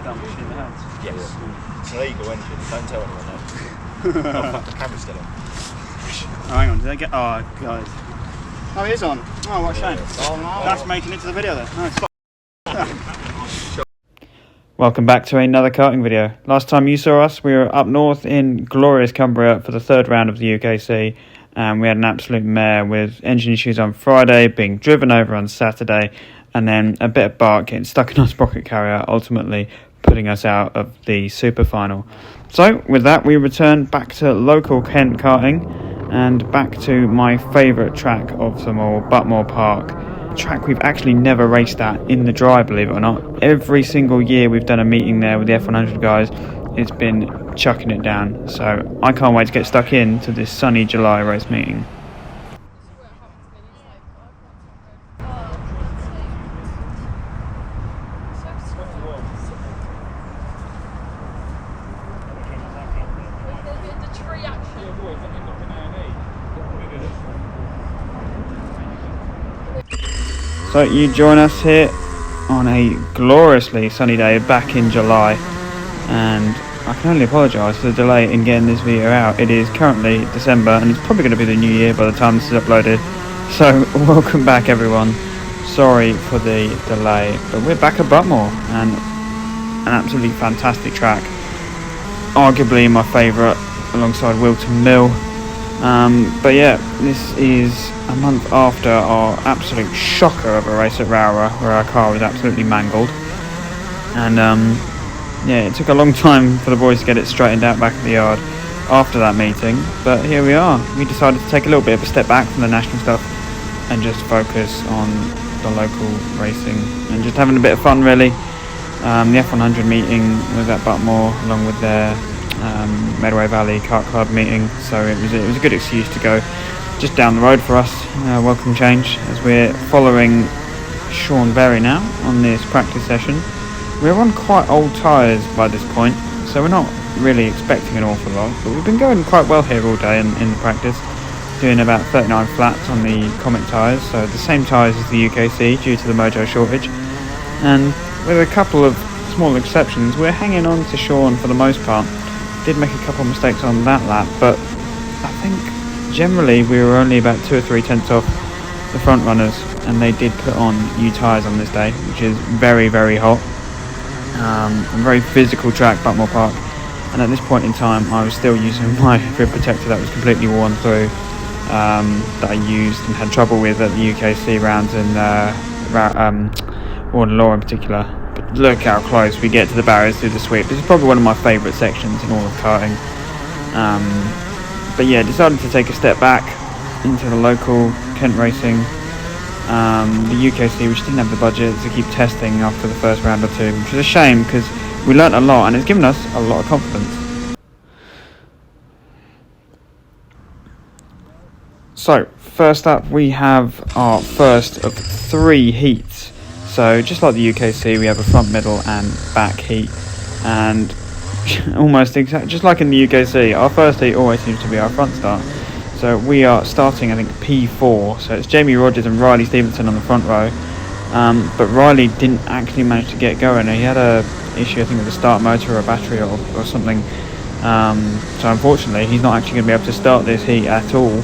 dump machine in the hands. Yes. It's an illegal engine. Don't tell anyone that. Oh fuck, the camera's still on. Oh, hang on, did they get... Oh, guys. Oh, it is on. Oh, what a shame. Oh, no. That's making it to the video then. Nice. Welcome back to another karting video. Last time you saw us, we were up north in glorious Cumbria for the third round of the UKC. And we had an absolute mare with engine issues on Friday, being driven over on Saturday, and then a bit of bark getting stuck in our sprocket carrier, ultimately putting us out of the super final. So with that, we return back to local Kent karting and back to my favourite track of them all, Buckmore Park. A track we've actually never raced at in the dry, believe it or not. Every single year we've done a meeting there with the F100 guys, it's been chucking it down. So I can't wait to get stuck in to this sunny July race meeting. So you join us here on a gloriously sunny day back in July, and I can only apologise for the delay in getting this video out. It is currently December and it's probably going to be the new year by the time this is uploaded. So welcome back everyone, sorry for the delay, but we're back at Buckmore and an absolutely fantastic track, arguably my favourite alongside Wilton Mill. But yeah, this is a month after our absolute shocker of a race at Rowra, where our car was absolutely mangled. And yeah, it took a long time for the boys to get it straightened out back at the yard after that meeting. But here we are. We decided to take a little bit of a step back from the national stuff and just focus on the local racing and just having a bit of fun, really. The F100 meeting was at Buckmore along with their Medway Valley Kart Club meeting, so it was a good excuse to go just down the road for us. Welcome change as we're following Sean Berry now on this practice session. We're on quite old tyres by this point, so we're not really expecting an awful lot, but we've been going quite well here all day in practice, doing about 39 flats on the Comet tyres, so the same tyres as the UKC due to the mojo shortage, and with a couple of small exceptions we're hanging on to Sean for the most part. Did make a couple of mistakes on that lap, but I think generally we were only about 2 or 3 tenths off the front runners, and they did put on new tyres on this day, which is very, very hot. A very physical track, Buckmore Park, and at this point in time I was still using my rib protector that was completely worn through, that I used and had trouble with at the UKC rounds in Warden in particular. But look how close we get to the barriers through the sweep. This is probably one of my favourite sections in all of karting. But yeah, decided to take a step back into the local Kent racing. The UKC, which didn't have the budget to keep testing after the first round or two, which is a shame because we learnt a lot and it's given us a lot of confidence. So first up we have our first of 3 heats. So just like the UKC, we have a front, middle and back heat, and almost just like in the UKC, our first heat always seems to be our front start. So we are starting, I think, P4, so it's Jamie Rogers and Riley Stevenson on the front row, but Riley didn't actually manage to get going. He had a issue, I think, with the start motor or a battery or something, so unfortunately he's not actually going to be able to start this heat at all.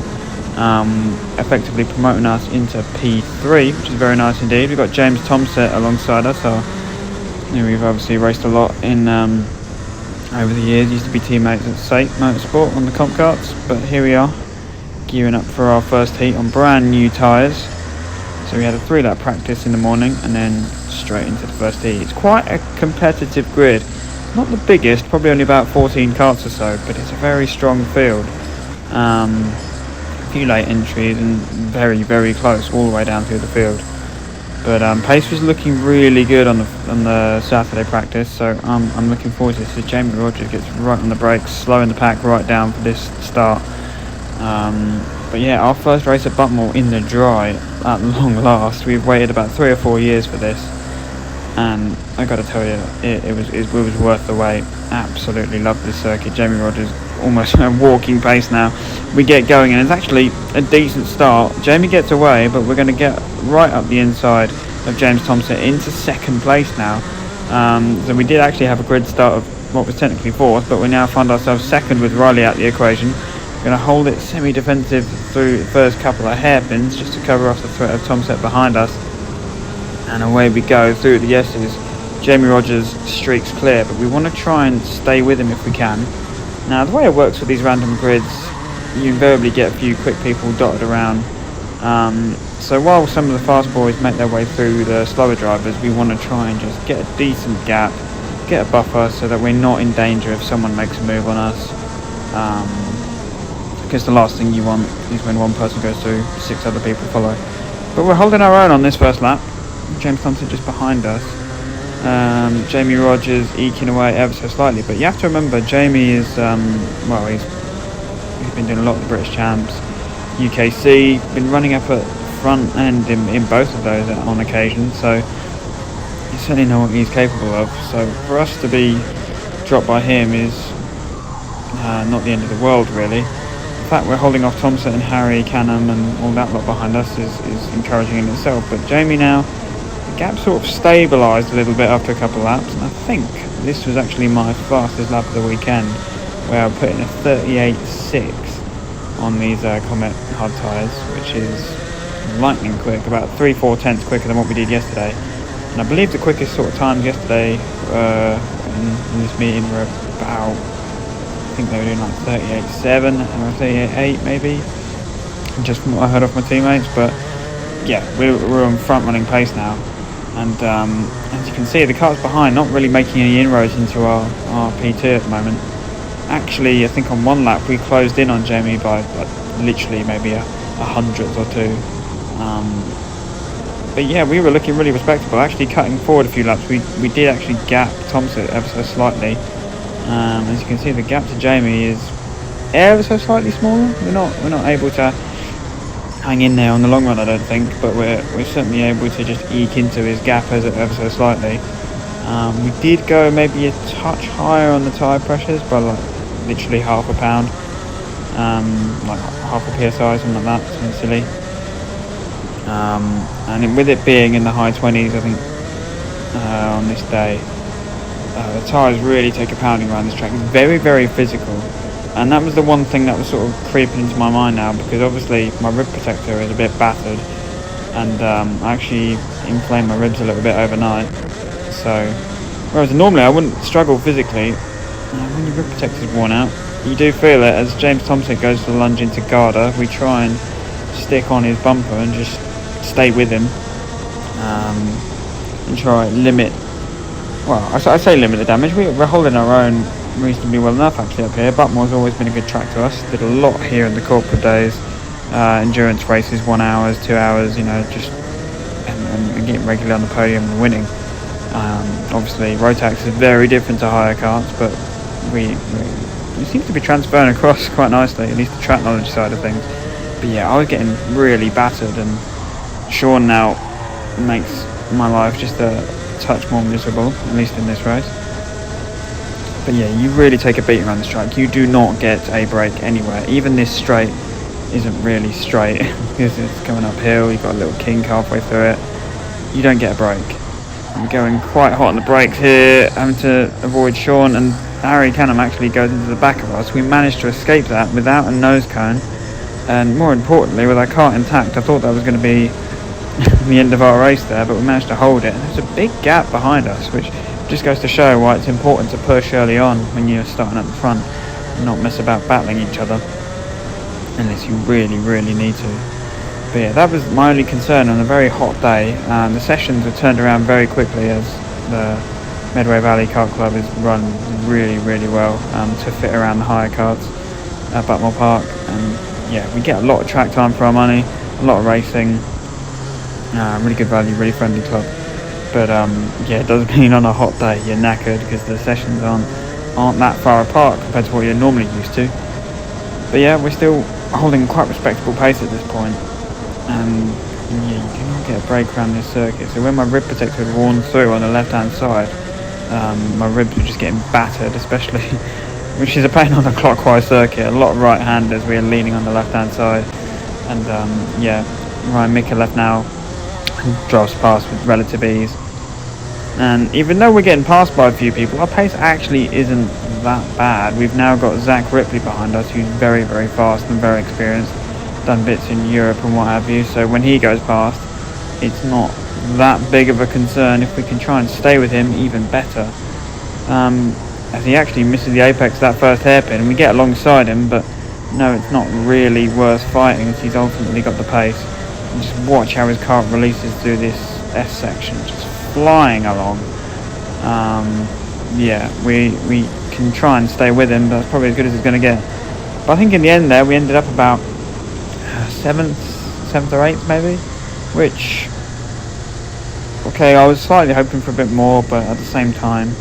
Effectively promoting us into P3, which is very nice indeed. We've got James Tomset alongside us, so we've obviously raced a lot in over the years. Used to be teammates at Sate Motorsport on the comp karts, but here we are gearing up for our first heat on brand new tyres. So we had a 3-lap practice in the morning and then straight into the first heat. It's quite a competitive grid, not the biggest, probably only about 14 karts or so, but it's a very strong field. Few late entries and very, very close all the way down through the field, but pace was looking really good on the Saturday practice, so I'm looking forward to this. So Jamie Rogers gets right on the brakes, slowing the pack right down for this start. But yeah, our first race at Buckmore in the dry at long last. We've waited about 3 or 4 years for this, and I got to tell you, it was worth the wait. Absolutely love this circuit. Jamie Rogers almost a walking pace now. We get going and it's actually a decent start. Jamie gets away, but we're going to get right up the inside of James Thompson into second place now. So we did actually have a grid start of what was technically fourth, but we now find ourselves second with Riley out the equation. Going to hold it semi-defensive through the first couple of hairpins just to cover off the threat of Tomset behind us. And away we go through the S's. Jamie Rogers streaks clear, but we want to try and stay with him if we can. Now, the way it works with these random grids, you invariably get a few quick people dotted around. So while some of the fast boys make their way through the slower drivers, we want to try and just get a decent gap, get a buffer so that we're not in danger if someone makes a move on us. Because the last thing you want is when one person goes through, 6 other people follow. But we're holding our own on this first lap. James Thompson just behind us. Jamie Rogers eking away ever so slightly, but you have to remember Jamie is he's been doing a lot of the British Champs, UKC, been running up at front end in both of those on occasion, so you certainly know what he's capable of. So for us to be dropped by him is not the end of the world, really. The fact we're holding off Thompson and Harry, Canham and all that lot behind us is encouraging in itself. But Jamie now, the gap sort of stabilised a little bit after a couple of laps, and I think this was actually my fastest lap of the weekend, where I put in a 38.6 on these Comet hard tyres, which is lightning quick, about 3-4 tenths quicker than what we did yesterday. And I believe the quickest sort of times yesterday in this meeting were about, I think they were doing like 38.7 or 38.8 maybe, just from what I heard off my teammates. But yeah, we're on front running pace now, and as you can see, the cars behind not really making any inroads into our P2 at the moment. Actually, I think on one lap we closed in on Jamie by literally maybe a hundredth or two. But yeah, we were looking really respectable. Actually, cutting forward a few laps, we did actually gap Thompson ever so slightly. As you can see, the gap to Jamie is ever so slightly smaller. We're not able to hang in there on the long run, I don't think, but we're certainly able to just eke into his gap ever so slightly. We did go maybe a touch higher on the tyre pressures by like literally half a pound, like half a psi, something like that, something silly. And with it being in the high 20s, I think on this day, the tyres really take a pounding around this track. It's very, very physical, and that was the one thing that was sort of creeping into my mind now, because obviously my rib protector is a bit battered, and I actually inflamed my ribs a little bit overnight. So whereas normally I wouldn't struggle physically, when your rib protector is worn out, you do feel it. As James Thompson goes to lunge into Garda, we try and stick on his bumper and just stay with him, and try and limit, well, I say limit the damage. We're holding our own reasonably well enough actually up here. Buckmore's always been a good track to us. Did a lot here in the corporate days, endurance races, 1 hour, 2 hours, just and getting regularly on the podium and winning. Obviously Rotax is very different to higher karts, but we seem to be transferring across quite nicely, at least the track knowledge side of things. But yeah, I was getting really battered, and Sean now makes my life just a touch more miserable, at least in this race. But yeah, you really take a beating around this track. You do not get a break anywhere. Even this straight isn't really straight because it's coming uphill. You've got a little kink halfway through it. You don't get a break. I'm going quite hot on the brakes here, having to avoid Sean, and Harry Canham actually goes into the back of us. We managed to escape that without a nose cone, and more importantly, with our car intact. I thought that was going to be the end of our race there, but we managed to hold it. And there's a big gap behind us, which just goes to show why it's important to push early on when you're starting at the front and not mess about battling each other unless you really, really need to. But yeah, that was my only concern on a very hot day. The sessions were turned around very quickly, as the Medway Valley Kart Club is run really, really well to fit around the higher karts at Buckmore Park. And yeah, we get a lot of track time for our money, a lot of racing, really good value, really friendly club. But yeah, it does mean on a hot day you're knackered because the sessions aren't that far apart compared to what you're normally used to. But yeah, we're still holding quite respectable pace at this point. And yeah, you cannot get a break around this circuit. So when my rib protector had worn through on the left hand side, my ribs were just getting battered, especially which is a pain on a clockwise circuit. A lot of right handers, we are leaning on the left hand side, and yeah, Ryan Micker left now, drives past with relative ease. And even though we're getting passed by a few people, our pace actually isn't that bad. We've now got Zach Ripley behind us, who's very, very fast and very experienced, done bits in Europe and what have you, so when he goes past, it's not that big of a concern. If we can try and stay with him, even better. As he actually misses the apex of that first hairpin, and we get alongside him, but no, it's not really worth fighting as he's ultimately got the pace. And just watch how his car releases through this S section, just flying along. Yeah, we can try and stay with him, but that's probably as good as it's going to get. But I think in the end there, we ended up about 7th or 8th maybe, which, okay, I was slightly hoping for a bit more, but at the same time,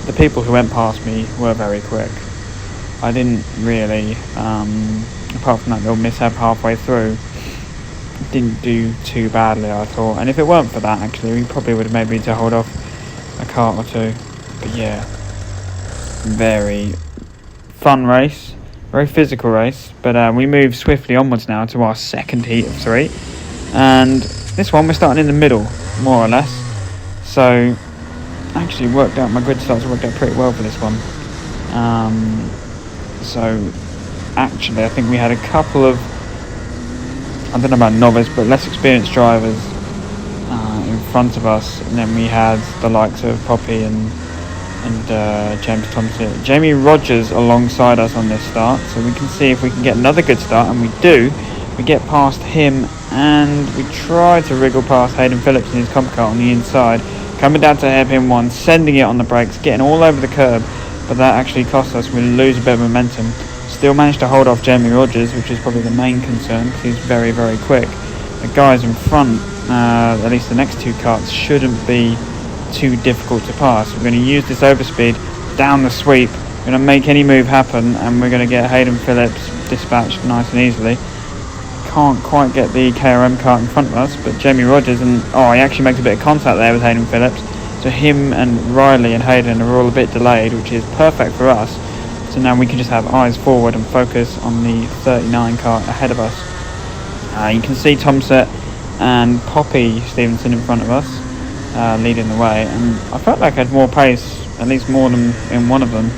the people who went past me were very quick. I didn't really, apart from that little mishap halfway through, didn't do too badly, I thought. And if it weren't for that, actually, we probably would have maybe to hold off a kart or two. But yeah, very fun race, very physical race. But we move swiftly onwards now to our second heat of 3. And this one we're starting in the middle, more or less. So actually worked out, my grid starts worked out pretty well for this one. So actually I think we had a couple of, I don't know about novice, but less experienced drivers in front of us, and then we had the likes of Poppy and James Thompson, Jamie Rogers alongside us on this start, so we can see if we can get another good start, and we do. We get past him, and we try to wriggle past Hayden Phillips in his comp car on the inside, coming down to hairpin 1, sending it on the brakes, getting all over the curb, but that actually cost us. We lose a bit of momentum. Still managed to hold off Jamie Rogers, which is probably the main concern, because he's very, very quick. The guys in front, at least the next 2 karts, shouldn't be too difficult to pass. We're going to use this overspeed down the sweep. We're going to make any move happen, and we're going to get Hayden Phillips dispatched nice and easily. Can't quite get the KRM kart in front of us, but Jamie Rogers, and he actually makes a bit of contact there with Hayden Phillips. So him and Riley and Hayden are all a bit delayed, which is perfect for us. So now we can just have eyes forward and focus on the 39 kart ahead of us. You can see Tomset and Poppy Stevenson in front of us, leading the way, and I felt like I had more pace, at least more than in one of them.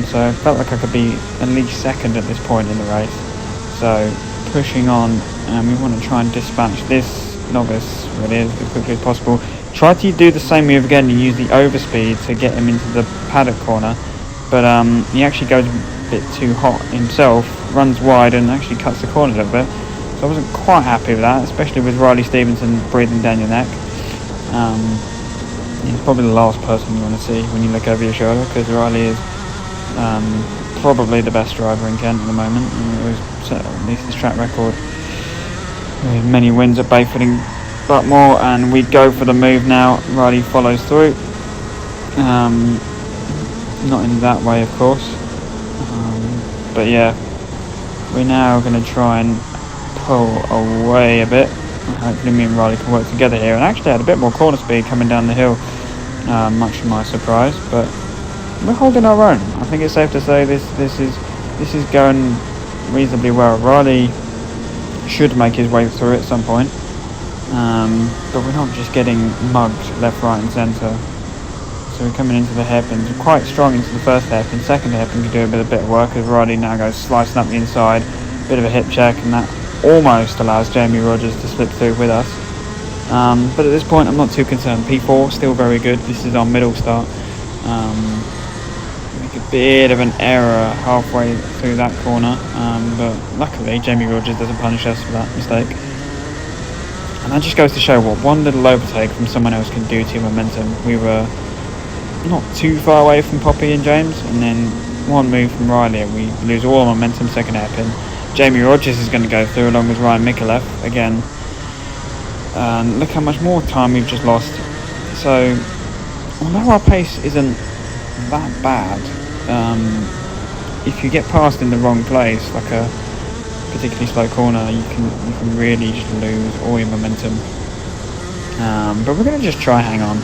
So I felt like I could be at least second at this point in the race. So pushing on, and we want to try and dispatch this novice really as quickly as possible. Try to do the same move again and use the overspeed to get him into the paddock corner, but he actually goes a bit too hot himself, runs wide and actually cuts the corner a little bit. So I wasn't quite happy with that, especially with Riley Stevenson breathing down your neck. He's probably the last person you want to see when you look over your shoulder, because Riley is probably the best driver in Kent at the moment, and it was set at least his track record with many wins at Bayford and Buckmore. And we go for the move now. Riley follows through, not in that way of course, but yeah, we're now going to try and pull away a bit. Hopefully me and Riley can work together here, and actually had a bit more corner speed coming down the hill, much to my surprise, but we're holding our own. I think it's safe to say this is going reasonably well. Riley should make his way through at some point, but we're not just getting mugged left, right and centre. So we're coming into the hairpins. We're quite strong into the first hairpin. Second hairpin can do a bit of work, as Riley now goes slicing up the inside. Bit of a hip check, and that almost allows Jamie Rogers to slip through with us. But at this point I'm not too concerned. P4 still very good. This is our middle start. Make a bit of an error halfway through that corner, but luckily Jamie Rogers doesn't punish us for that mistake. And that just goes to show what one little overtake from someone else can do to your momentum. We were not too far away from Poppy and James, and then one move from Riley and we lose all our momentum second hairpin. Jamie Rogers is going to go through along with Ryan Mikulev again. And look how much more time we've just lost. So although our pace isn't that bad, if you get past in the wrong place, like a particularly slow corner, you can really just lose all your momentum. But we're going to just try hang on.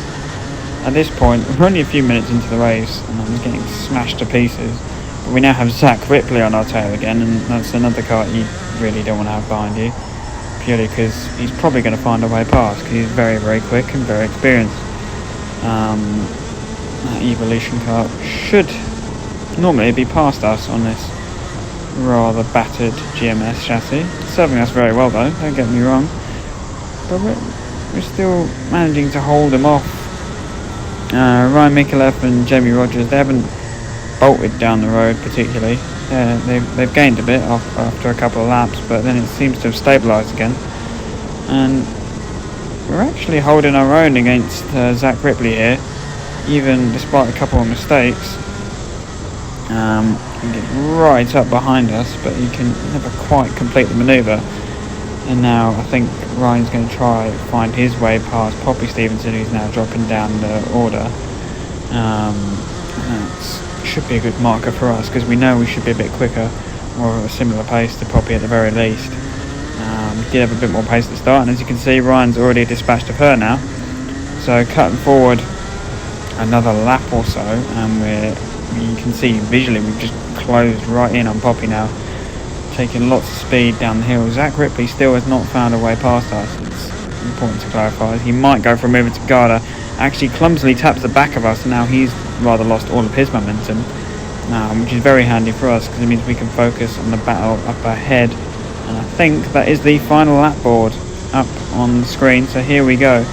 At this point, we're only a few minutes into the race and I'm getting smashed to pieces. But we now have Zach Ripley on our tail again, and that's another kart you really don't want to have behind you, purely because he's probably going to find a way past, because he's very, very quick and very experienced. That Evolution car should normally be past us on this rather battered GMS chassis. Serving us very well though, don't get me wrong. But we're still managing to hold them off. Ryan Mikulev and Jamie Rogers, they haven't bolted down the road particularly. They've gained a bit after a couple of laps, but then it seems to have stabilised again. And we're actually holding our own against Zach Ripley here, even despite a couple of mistakes. He gets right up behind us, but he can never quite complete the manoeuvre. And now I think Ryan's going to try find his way past Poppy Stevenson, who's now dropping down the order. That should be a good marker for us, because we know we should be a bit quicker, or a similar pace to Poppy at the very least. We did have a bit more pace at the start, and as you can see, Ryan's already dispatched of her now. So cutting forward another lap or so, and you can see visually we've just closed right in on Poppy now, taking lots of speed down the hill. Zach Ripley still has not found a way past us. It's important to clarify. He might go for a move into Garda, actually clumsily taps the back of us, and now he's rather lost all of his momentum, which is very handy for us, because it means we can focus on the battle up ahead. And I think that is the final lap board up on the screen, so here we go.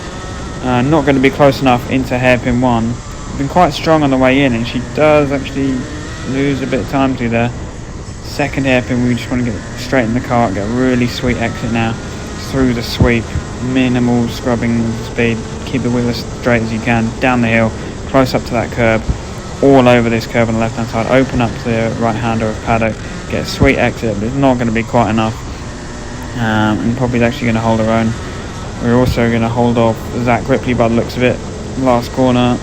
Not going to be close enough into hairpin 1. Been quite strong on the way in, and she does actually lose a bit of time to there. Second hairpin, we just want to get straight in the car, get a really sweet exit now through the sweep, minimal scrubbing of the speed, keep the wheel as straight as you can down the hill, close up to that curb, all over this curb on the left hand side, open up to the right hander of paddock, get a sweet exit, but it's not going to be quite enough. And probably actually going to hold her own. We're also going to hold off Zach Ripley by the looks of it. Last corner,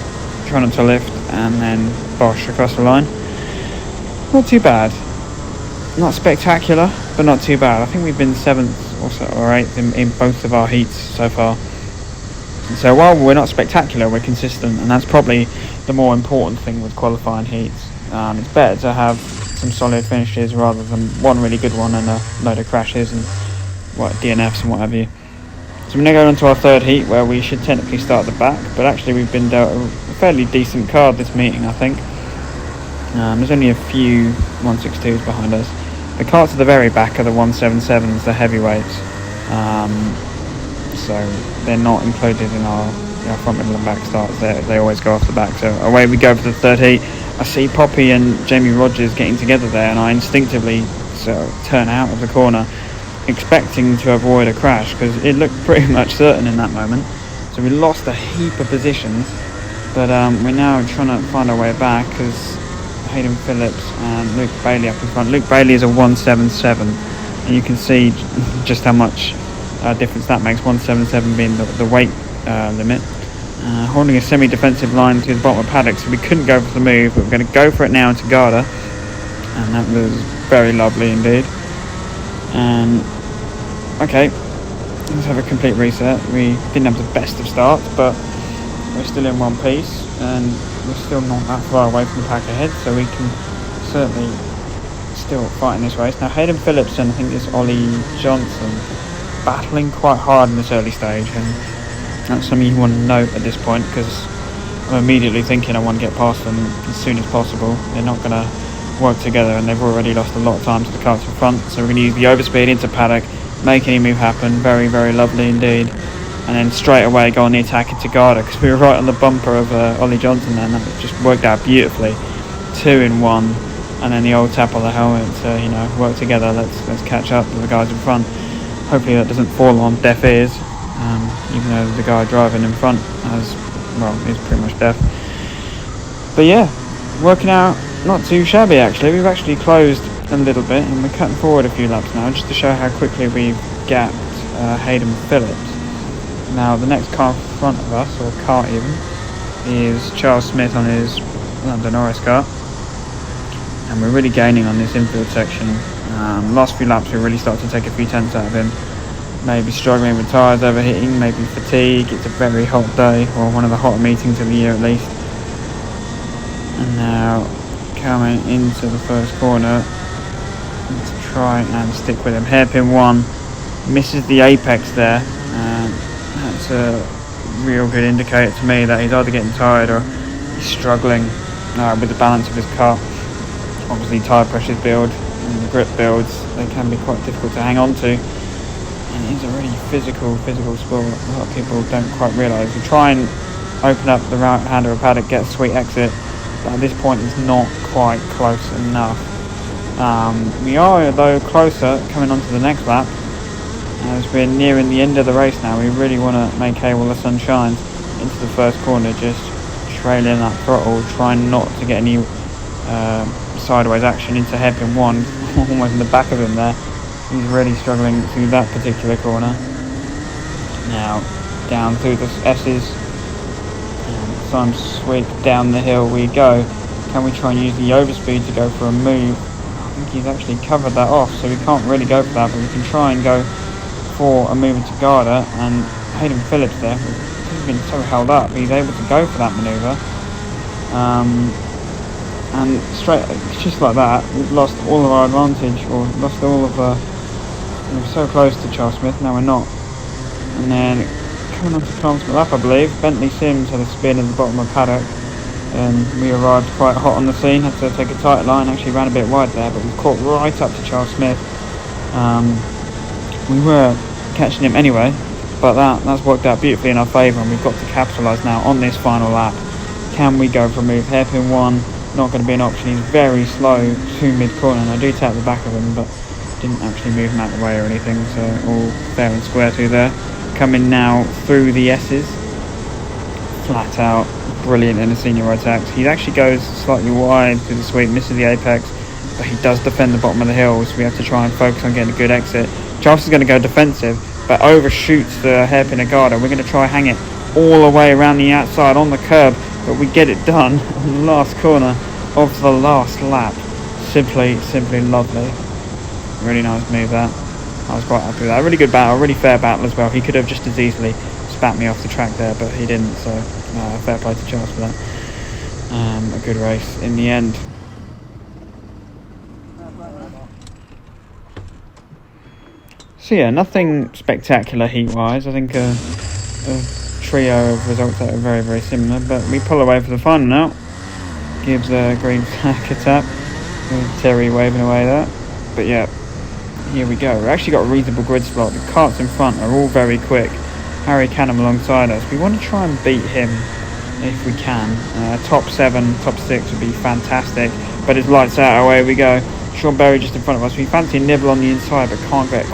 trying not to lift, and then bosh across the line. Not too bad. Not spectacular, but not too bad. I think we've been 7th or so, or 8th in both of our heats so far. And so while we're not spectacular, we're consistent, and that's probably the more important thing with qualifying heats. It's better to have some solid finishes rather than one really good one and a load of crashes and DNFs and what have you. So we're going to go on to our third heat, where we should technically start at the back, but actually we've been dealt a fairly decent card this meeting, I think. There's only a few 162s behind us. The carts at the very back are the 177s, the heavyweights. So they're not included in our front, middle and back starts. They always go off the back. So away we go for the third heat. I see Poppy and Jamie Rogers getting together there, and I instinctively turn out of the corner, expecting to avoid a crash, because it looked pretty much certain in that moment. So we lost a heap of positions, but we're now trying to find our way back, because Hayden Phillips and Luke Bailey up in front. Luke Bailey is a 177, and you can see just how much difference that makes, 177 being the weight limit. Holding a semi-defensive line to the bottom of paddock, so we couldn't go for the move, but we're going to go for it now into Garda, and that was very lovely indeed. And okay, let's have a complete reset. We didn't have the best of starts, but we're still in one piece, and we're still not that far away from the pack ahead, so we can certainly still fight in this race. Now Hayden Phillips and I think it's Ollie Johnson battling quite hard in this early stage, and that's something you want to note at this point, because I'm immediately thinking I want to get past them as soon as possible. They're not going to work together, and they've already lost a lot of time to the cars in front, so we're going to use the overspeed into paddock, make any move happen. Very, very lovely indeed. And then straight away go on the attack into Garda, because we were right on the bumper of Ollie Johnson then. That just worked out beautifully. 2 in 1, and then the old tap on the helmet to work together. Let's catch up with the guys in front. Hopefully that doesn't fall on deaf ears, even though the guy driving in front is pretty much deaf. But yeah, working out not too shabby actually. We've actually closed a little bit, and we're cutting forward a few laps now, just to show how quickly we've gapped Hayden Phillips. Now the next car in front of us, or car even, is Charles Smith on his Lando Norris car, and we're really gaining on this infield section. Last few laps we really started to take a few tenths out of him. Maybe struggling with tyres overheating, maybe fatigue. It's a very hot day, or one of the hotter meetings of the year at least. And now coming into the first corner, let's try and stick with him. Hairpin 1, misses the apex there, and that's a real good indicator to me that he's either getting tired or he's struggling with the balance of his car. Obviously tyre pressures build and the grip builds, they can be quite difficult to hang on to, and it is a really physical sport. A lot of people don't quite realise. You try and open up the right hand of a paddock, get a sweet exit, but at this point it's not quite close enough. We are though closer coming onto the next lap. As we're nearing the end of the race now, we really want to make hay while the sun shines into the first corner, just trailing that throttle, trying not to get any sideways action into hairpin 1, almost in the back of him there. He's really struggling through that particular corner. Now down through the S's, and some sweep down the hill we go. Can we try and use the overspeed to go for a move? I think he's actually covered that off, so we can't really go for that, but we can try and go for a move into Garda, and Hayden Phillips there, he's been so held up, he's able to go for that manoeuvre. And straight, just like that, we've lost all of our advantage, or lost all of we were so close to Charles Smith, now we're not. And then coming on to Chelmsford lap, I believe, Bentley Sims had a spin at the bottom of the paddock, and we arrived quite hot on the scene, had to take a tight line, actually ran a bit wide there, but we caught right up to Charles Smith. We were catching him anyway, but that's worked out beautifully in our favour, and we've got to capitalise now on this final lap. Can we go for a move? Hairpin 1, not going to be an option. He's very slow to mid-corner, and I do tap the back of him, but didn't actually move him out of the way or anything, so all fair and square through there. Coming now through the S's, flat out, brilliant in the senior right axe. He actually goes slightly wide through the sweep, misses the apex, but he does defend the bottom of the hill, so we have to try and focus on getting a good exit. Charles is going to go defensive, but overshoots the hairpin Agata. We're going to try hang it all the way around the outside on the curb, but we get it done on the last corner of the last lap. Simply lovely. Really nice move that. I was quite happy with that. A really good battle, really fair battle as well. He could have just as easily spat me off the track there, but he didn't, so fair play to Charles for that. A good race in the end. So yeah, nothing spectacular heat-wise. I think a trio of results that are very, very similar, but we pull away for the final now. Gives a green flag a tap, with Terry waving away that. But yeah, here we go. We've actually got a reasonable grid slot. The karts in front are all very quick. Harry Canham alongside us. We want to try and beat him if we can. Top 7, top 6 would be fantastic, but it's lights out, away we go. Sean Berry just in front of us. We fancy nibble on the inside, but can't get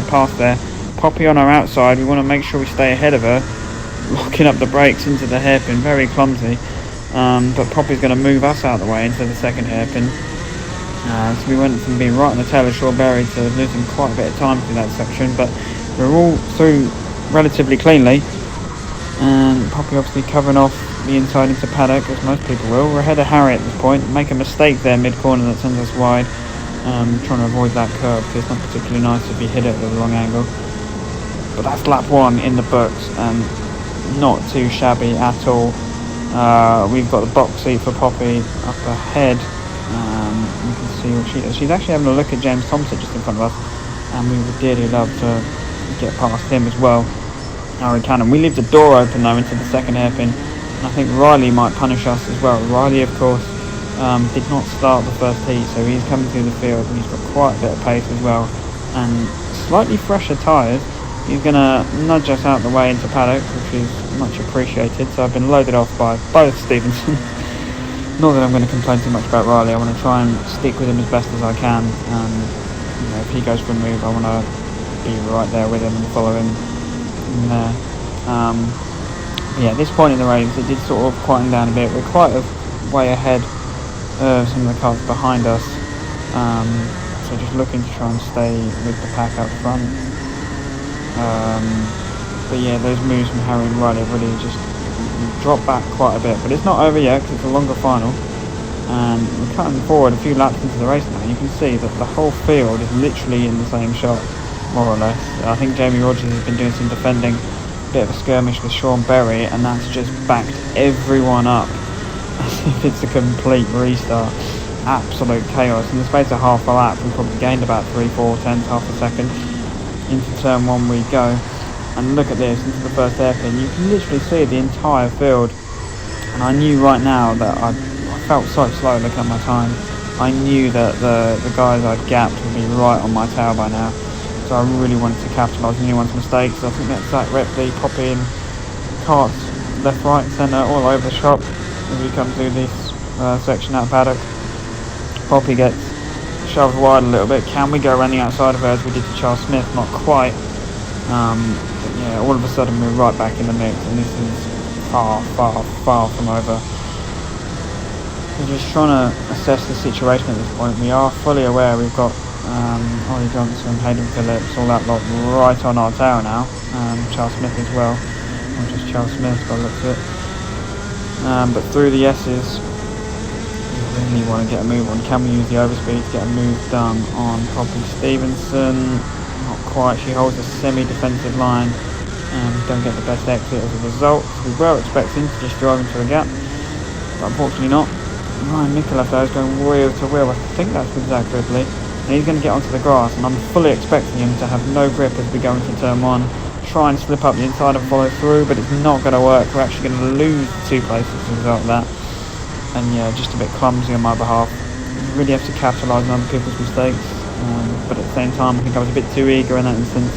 past there. Poppy on our outside, we want to make sure we stay ahead of her, locking up the brakes into the hairpin, very clumsy, but Poppy's going to move us out of the way into the second hairpin, so we went from being right on the tail of Shawberry to losing quite a bit of time through that section, but we're all through relatively cleanly, and Poppy obviously covering off the inside into paddock, as most people will. We're ahead of Harry at this point, make a mistake there mid-corner that sends us wide. Trying to avoid that curve because it's not particularly nice if you hit it at a long angle. But that's lap 1 in the books, and not too shabby at all. We've got the box seat for Poppy up ahead. You can see what she is. She's actually having a look at James Thompson just in front of us, and we would dearly love to get past him as well. Harry Cannon. We leave the door open though into the second hairpin, and I think Riley might punish us as well. Riley, of course, did not start the first heat, so he's coming through the field and he's got quite a bit of pace as well, and slightly fresher tyres. He's going to nudge us out the way into paddock, which is much appreciated. So I've been loaded off by both Stevenson. Not that I'm going to complain too much about Riley. I want to try and stick with him as best as I can, and if he goes for a move, I want to be right there with him and follow him in there. Yeah, at this point in the race it did sort of quieten down a bit. We're quite a way ahead of some of the cars behind us, so just looking to try and stay with the pack up front. But yeah, those moves from Harry and Riley really just dropped back quite a bit, but it's not over yet because it's a longer final, and we're cutting forward a few laps into the race now. You can see that the whole field is literally in the same shot, more or less. I think Jamie Rogers has been doing some defending, a bit of a skirmish with Sean Berry, and that's just backed everyone up as if it's a complete restart. Absolute chaos. In the space of half a lap we probably gained about 3-4 tenths, half a second. Into turn 1 we go, and look at this into the first hairpin, you can literally see the entire field. And I knew right now that I felt so slow looking at my time. I knew that the guys I'd gapped would be right on my tail by now. So I really wanted to capitalise on anyone's mistakes. I think that's Zach Ripley popping carts left, right, centre, all over the shop as we come through this section out of paddock. Poppy gets shoved wide a little bit. Can we go around the outside of her as we did to Charles Smith? Not quite. But yeah, all of a sudden we're right back in the mix, and this is far, far, far from over. We're just trying to assess the situation at this point. We are fully aware we've got Ollie Johnson, Hayden Phillips, all that lot right on our tail now. Charles Smith as well. Not just Charles Smith by the looks of it. But through the S's, we really want to get a move on. Can we use the overspeed to get a move done on Poppy Stevenson? Not quite. She holds a semi-defensive line and don't get the best exit as a result. We were expecting to just drive into the gap, but unfortunately not. Ryan Mikulev though is going wheel to wheel. I think that's with Zach Ridley. And he's going to get onto the grass, and I'm fully expecting him to have no grip as we go into turn 1. Try and slip up the inside and follow through, but it's not going to work. We're actually going to lose 2 places as a result of that. And yeah, just a bit clumsy on my behalf. You really have to capitalise on other people's mistakes. But at the same time, I think I was a bit too eager in that instance.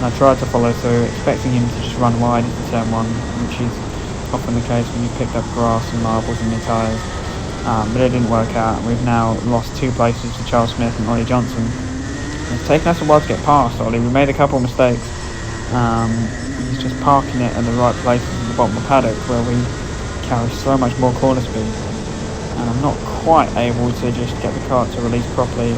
And I tried to follow through, expecting him to just run wide into turn 1, which is often the case when you've picked up grass and marbles in your tyres. But it didn't work out. We've now lost 2 places to Charles Smith and Ollie Johnson. It's taken us a while to get past Ollie. We made a couple of mistakes. He's just parking it at the right places at the bottom of the paddock where we carry so much more corner speed. And I'm not quite able to just get the car to release properly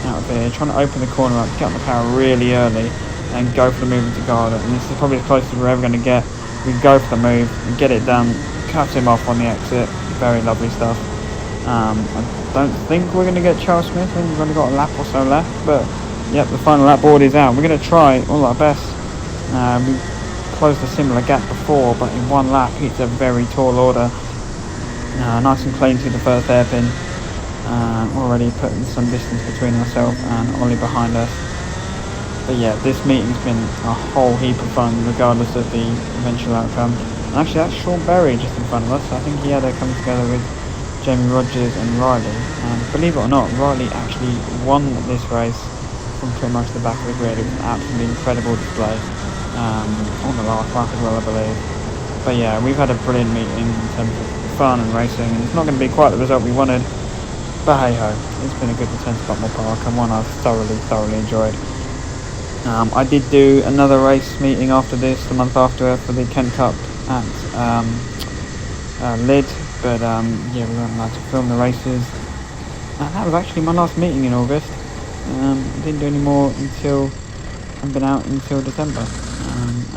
out of here. Trying to open the corner up, get on the power really early and go for the move into Garda. And this is probably the closest we're ever going to get. We go for the move and get it done. Cut him off on the exit. Very lovely stuff. I don't think we're going to get Charles Smith. I think we've only got a lap or so left, but yep, the final lap board is out. We're going to try all our best. We closed a similar gap before, but in 1 lap it's a very tall order. Nice and clean through the first hairpin. Already putting some distance between ourselves and Ollie behind us. But yeah, this meeting's been a whole heap of fun regardless of the eventual outcome. And actually that's Sean Berry just in front of us. I think he had a come together with Jamie Rogers and Riley, and believe it or not, Riley actually won this race from pretty much the back of the grid. It was an absolutely incredible display on the last lap as well, I believe. But yeah, we've had a brilliant meeting in terms of fun and racing, and it's not going to be quite the result we wanted, but hey ho, it's been a good return to Buckmore Park and one I've thoroughly enjoyed. I did do another race meeting after this, the month after, for the Kent Cup at Lyd. But yeah, we weren't allowed to film the races. And that was actually my last meeting in August. I didn't do any more until I've been out until December.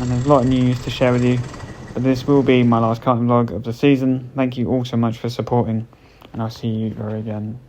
And there's a lot of news to share with you. But this will be my last karting vlog of the season. Thank you all so much for supporting, and I'll see you very again